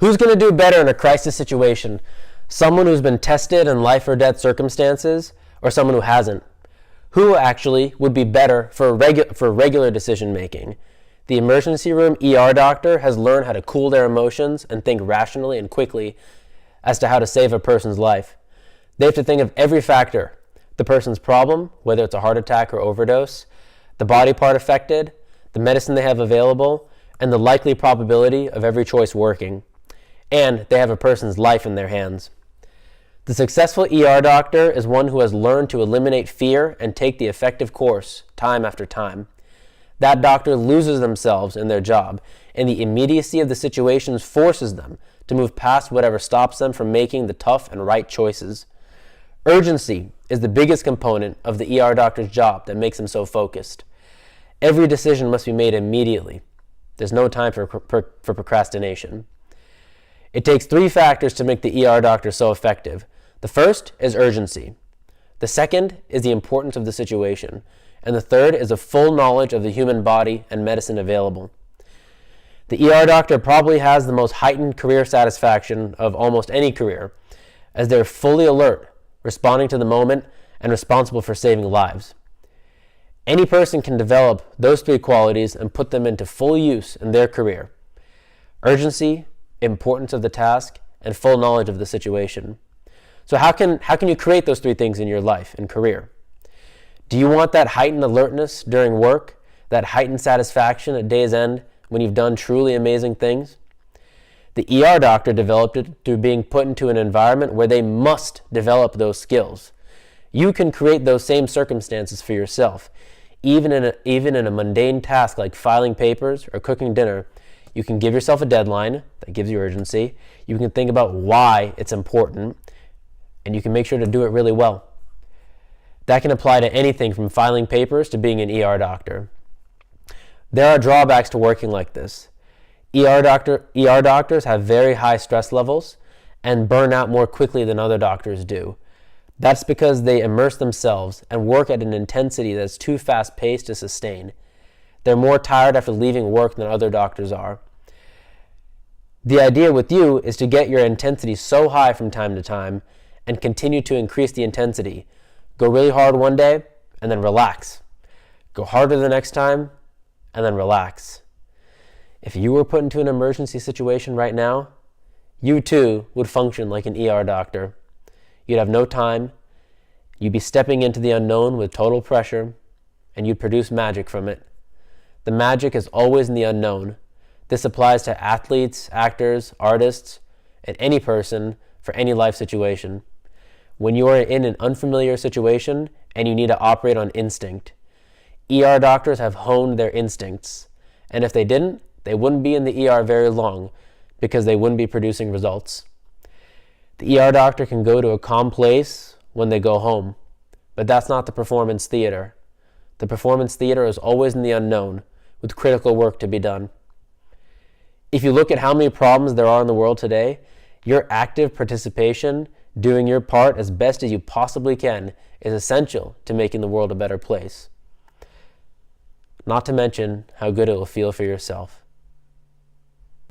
Who's going to do better in a crisis situation? Someone who's been tested in life or death circumstances, or someone who hasn't? Who actually would be better for regular decision making? The emergency room ER doctor has learned how to cool their emotions and think rationally and quickly as to how to save a person's life. They have to think of every factor: the person's problem, whether it's a heart attack or overdose, the body part affected, the medicine they have available, and the likely probability of every choice working. And they have a person's life in their hands. The successful ER doctor is one who has learned to eliminate fear and take the effective course time after time. That doctor loses themselves in their job, and the immediacy of the situations forces them to move past whatever stops them from making the tough and right choices. Urgency is the biggest component of the ER doctor's job that makes him so focused. Every decision must be made immediately. There's no time for procrastination. It takes three factors to make the ER doctor so effective. The first is urgency. The second is the importance of the situation. And the third is a full knowledge of the human body and medicine available. The ER doctor probably has the most heightened career satisfaction of almost any career, as they're fully alert, responding to the moment, and responsible for saving lives. Any person can develop those three qualities and put them into full use in their career: urgency, importance of the task, and full knowledge of the situation. So how can you create those three things in your life and career? Do you want that heightened alertness during work, that heightened satisfaction at day's end when you've done truly amazing things? The ER doctor developed it through being put into an environment where they must develop those skills. You can create those same circumstances for yourself. Even in a mundane task like filing papers or cooking dinner, you can give yourself a deadline that gives you urgency. You can think about why it's important, and you can make sure to do it really well. That can apply to anything from filing papers to being an ER doctor. There are drawbacks to working like this. ER doctors have very high stress levels and burn out more quickly than other doctors do. That's because they immerse themselves and work at an intensity that's too fast-paced to sustain. They're more tired after leaving work than other doctors are. The idea with you is to get your intensity so high from time to time and continue to increase the intensity. Go really hard one day and then relax. Go harder the next time and then relax. If you were put into an emergency situation right now, you too would function like an ER doctor. You'd have no time. You'd be stepping into the unknown with total pressure, and you'd produce magic from it. The magic is always in the unknown. This applies to athletes, actors, artists, and any person for any life situation. When you are in an unfamiliar situation and you need to operate on instinct, ER doctors have honed their instincts. And if they didn't, they wouldn't be in the ER very long because they wouldn't be producing results. The ER doctor can go to a calm place when they go home, but that's not the performance theater. The performance theater is always in the unknown, with critical work to be done. If you look at how many problems there are in the world today, your active participation, doing your part as best as you possibly can, is essential to making the world a better place. Not to mention how good it will feel for yourself.